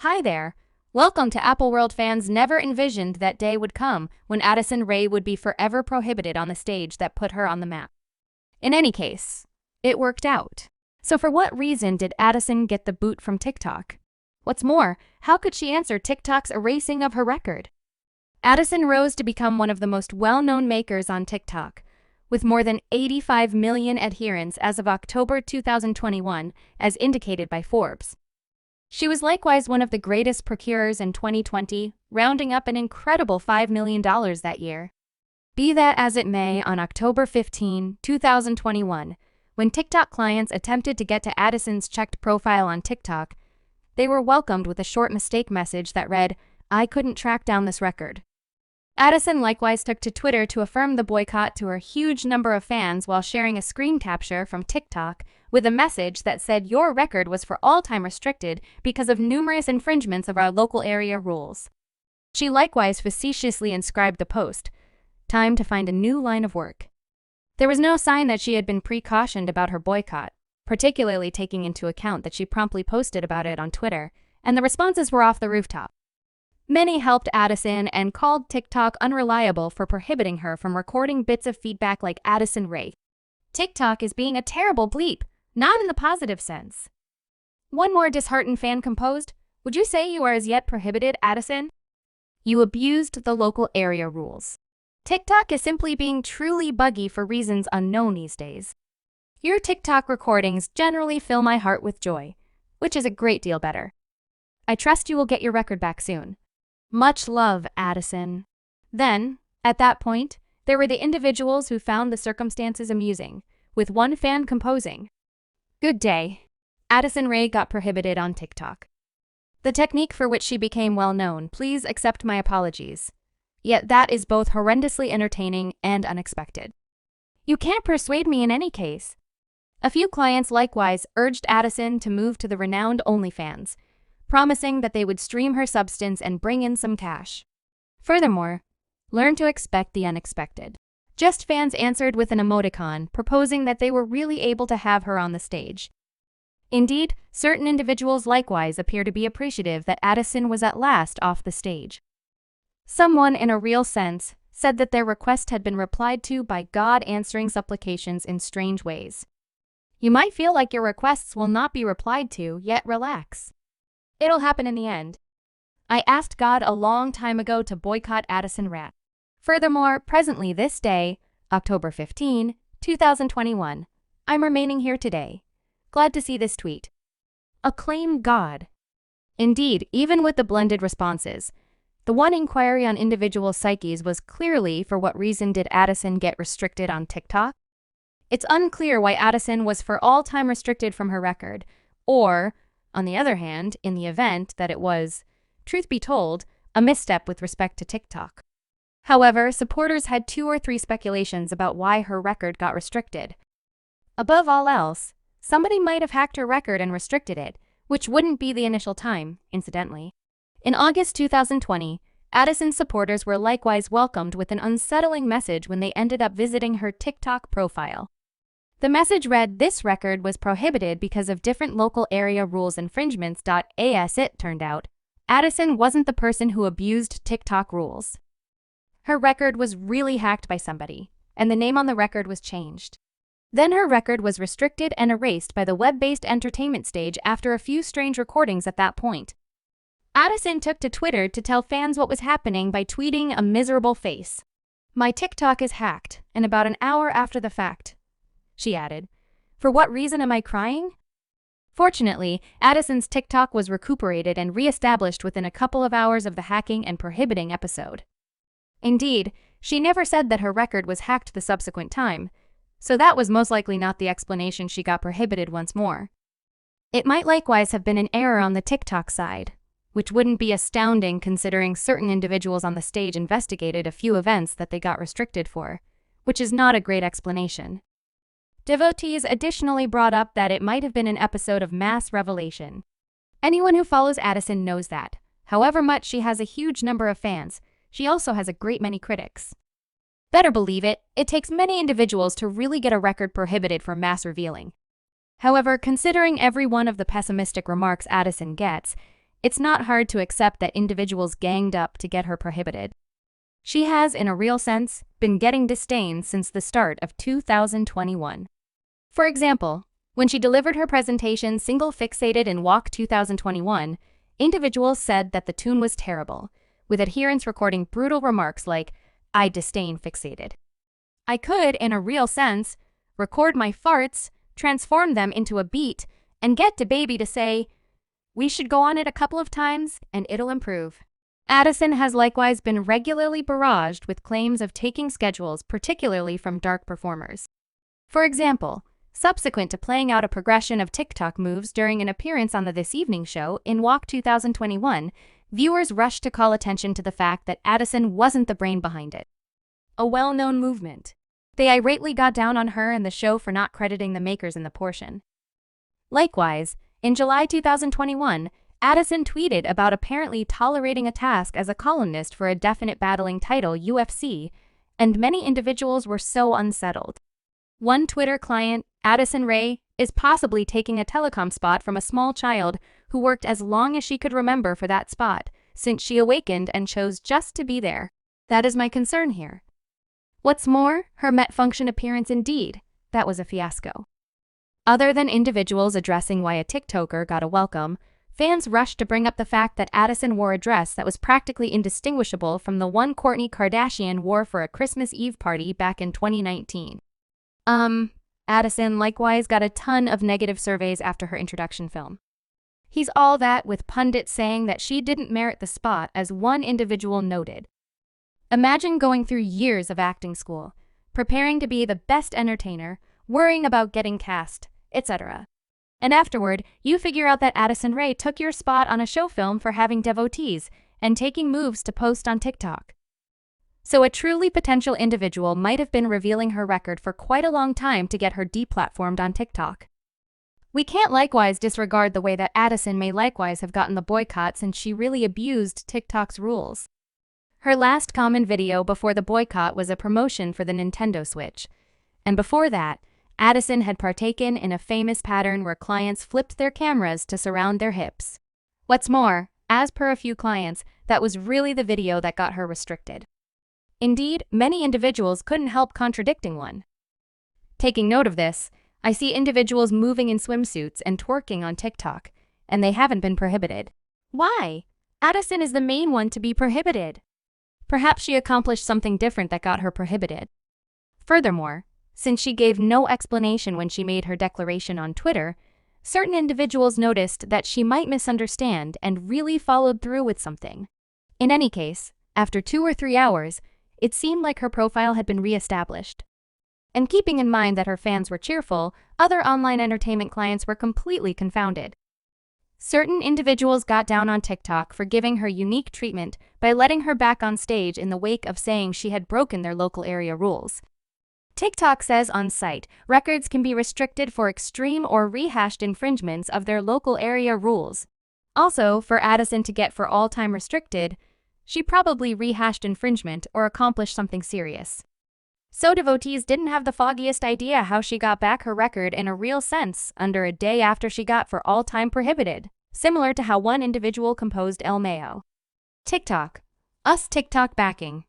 Hi there. Welcome to Apple World. Fans never envisioned that day would come when Addison Rae would be forever prohibited on the stage that put her on the map. In any case, it worked out. So for what reason did Addison get the boot from TikTok? What's more, how could she answer TikTok's erasing of her record? Addison rose to become one of the most well-known makers on TikTok, with more than 85 million adherents as of October 2021, as indicated by Forbes. She was likewise one of the greatest procurers in 2020, rounding up an incredible $5 million that year. Be that as it may, on October 15, 2021, when TikTok clients attempted to get to Addison's checked profile on TikTok, they were welcomed with a short mistake message that read, "I couldn't track down this record." Addison likewise took to Twitter to affirm the boycott to her huge number of fans while sharing a screen capture from TikTok with a message that said your record was for all time restricted because of numerous infringements of our local area rules. She likewise facetiously inscribed the post, "Time to find a new line of work." There was no sign that she had been precautioned about her boycott, particularly taking into account that she promptly posted about it on Twitter, and the responses were off the rooftop. Many helped Addison and called TikTok unreliable for prohibiting her from recording bits of feedback like Addison Rae. TikTok is being a terrible bleep, not in the positive sense. One more disheartened fan composed, "Would you say you are as yet prohibited, Addison? You abused the local area rules. TikTok is simply being truly buggy for reasons unknown these days. Your TikTok recordings generally fill my heart with joy, which is a great deal better. I trust you will get your record back soon. Much love, Addison." Then, at that point, there were the individuals who found the circumstances amusing, with one fan composing, "Good day. Addison Rae got prohibited on TikTok. The technique for which she became well known, please accept my apologies. Yet that is both horrendously entertaining and unexpected. You can't persuade me in any case." A few clients likewise urged Addison to move to the renowned OnlyFans, promising that they would stream her substance and bring in some cash. Furthermore, learn to expect the unexpected. Just fans answered with an emoticon, proposing that they were really able to have her on the stage. Indeed, certain individuals likewise appear to be appreciative that Addison was at last off the stage. Someone, in a real sense, said that their request had been replied to by God answering supplications in strange ways. You might feel like your requests will not be replied to, yet relax. It'll happen in the end. I asked God a long time ago to boycott Addison Rae. Furthermore, presently this day, October 15, 2021, I'm remaining here today. Glad to see this tweet. Acclaim God. Indeed, even with the blended responses, the one inquiry on individual psyches was clearly for what reason did Addison get restricted on TikTok? It's unclear why Addison was for all time restricted from her record, or, on the other hand, in the event that it was, truth be told, a misstep with respect to TikTok. However, supporters had 2 or 3 speculations about why her record got restricted. Above all else, somebody might have hacked her record and restricted it, which wouldn't be the initial time, incidentally. In August 2020, Addison's supporters were likewise welcomed with an unsettling message when they ended up visiting her TikTok profile. The message read, "This record was prohibited because of different local area rules infringements." As it turned out, Addison wasn't the person who abused TikTok rules. Her record was really hacked by somebody, and the name on the record was changed. Then her record was restricted and erased by the web-based entertainment stage after a few strange recordings at that point. Addison took to Twitter to tell fans what was happening by tweeting a miserable face. "My TikTok is hacked, and about an hour after the fact," she added. "For what reason am I crying?" Fortunately, Addison's TikTok was recuperated and re-established within a couple of hours of the hacking and prohibiting episode. Indeed, she never said that her record was hacked the subsequent time, so that was most likely not the explanation she got prohibited once more. It might likewise have been an error on the TikTok side, which wouldn't be astounding considering certain individuals on the stage investigated a few events that they got restricted for, which is not a great explanation. Devotees additionally brought up that it might have been an episode of mass revelation. Anyone who follows Addison knows that, however much she has a huge number of fans, she also has a great many critics. Better believe it, it takes many individuals to really get a record prohibited for mass revealing. However, considering every one of the pessimistic remarks Addison gets, it's not hard to accept that individuals ganged up to get her prohibited. She has, in a real sense, been getting disdain since the start of 2021. For example, when she delivered her presentation Single Fixated in Walk 2021, individuals said that the tune was terrible, with adherents recording brutal remarks like, "I disdain fixated." I could, in a real sense, record my farts, transform them into a beat, and get DaBaby to say, "We should go on it a couple of times and it'll improve." Addison has likewise been regularly barraged with claims of taking schedules, particularly from dark performers. For example, subsequent to playing out a progression of TikTok moves during an appearance on the This Evening Show in Walk 2021, viewers rushed to call attention to the fact that Addison wasn't the brain behind it. A well-known movement. They irately got down on her and the show for not crediting the makers in the portion. Likewise, in July 2021, Addison tweeted about apparently tolerating a task as a columnist for a definite battling title, UFC, and many individuals were so unsettled. One Twitter client, Addison Rae, is possibly taking a telecom spot from a small child who worked as long as she could remember for that spot, since she awakened and chose just to be there. That is my concern here. What's more, her Met Function appearance indeed, that was a fiasco. Other than individuals addressing why a TikToker got a welcome, fans rushed to bring up the fact that Addison wore a dress that was practically indistinguishable from the one Kourtney Kardashian wore for a Christmas Eve party back in 2019. Addison likewise got a ton of negative surveys after her introduction film. He's all that, with pundits saying that she didn't merit the spot, as one individual noted. Imagine going through years of acting school, preparing to be the best entertainer, worrying about getting cast, etc. And afterward, you figure out that Addison Rae took your spot on a show film for having devotees and taking moves to post on TikTok. So a truly potential individual might have been revealing her record for quite a long time to get her deplatformed on TikTok. We can't likewise disregard the way that Addison may likewise have gotten the boycott, since she really abused TikTok's rules. Her last common video before the boycott was a promotion for the Nintendo Switch, and before that, Addison had partaken in a famous pattern where clients flipped their cameras to surround their hips. What's more, as per a few clients, that was really the video that got her restricted. Indeed, many individuals couldn't help contradicting one. Taking note of this, I see individuals moving in swimsuits and twerking on TikTok, and they haven't been prohibited. Why? Addison is the main one to be prohibited. Perhaps she accomplished something different that got her prohibited. Furthermore, since she gave no explanation when she made her declaration on Twitter, certain individuals noticed that she might misunderstand and really followed through with something. In any case, after 2 or 3 hours, it seemed like her profile had been re-established. And keeping in mind that her fans were cheerful, other online entertainment clients were completely confounded. Certain individuals got down on TikTok for giving her unique treatment by letting her back on stage in the wake of saying she had broken their local area rules. TikTok says on site, records can be restricted for extreme or rehashed infringements of their local area rules. Also, for Addison to get for all time restricted, she probably rehashed infringement or accomplished something serious. So devotees didn't have the foggiest idea how she got back her record in a real sense under a day after she got for all time prohibited, similar to how one individual composed El Mayo. TikTok. Us TikTok backing.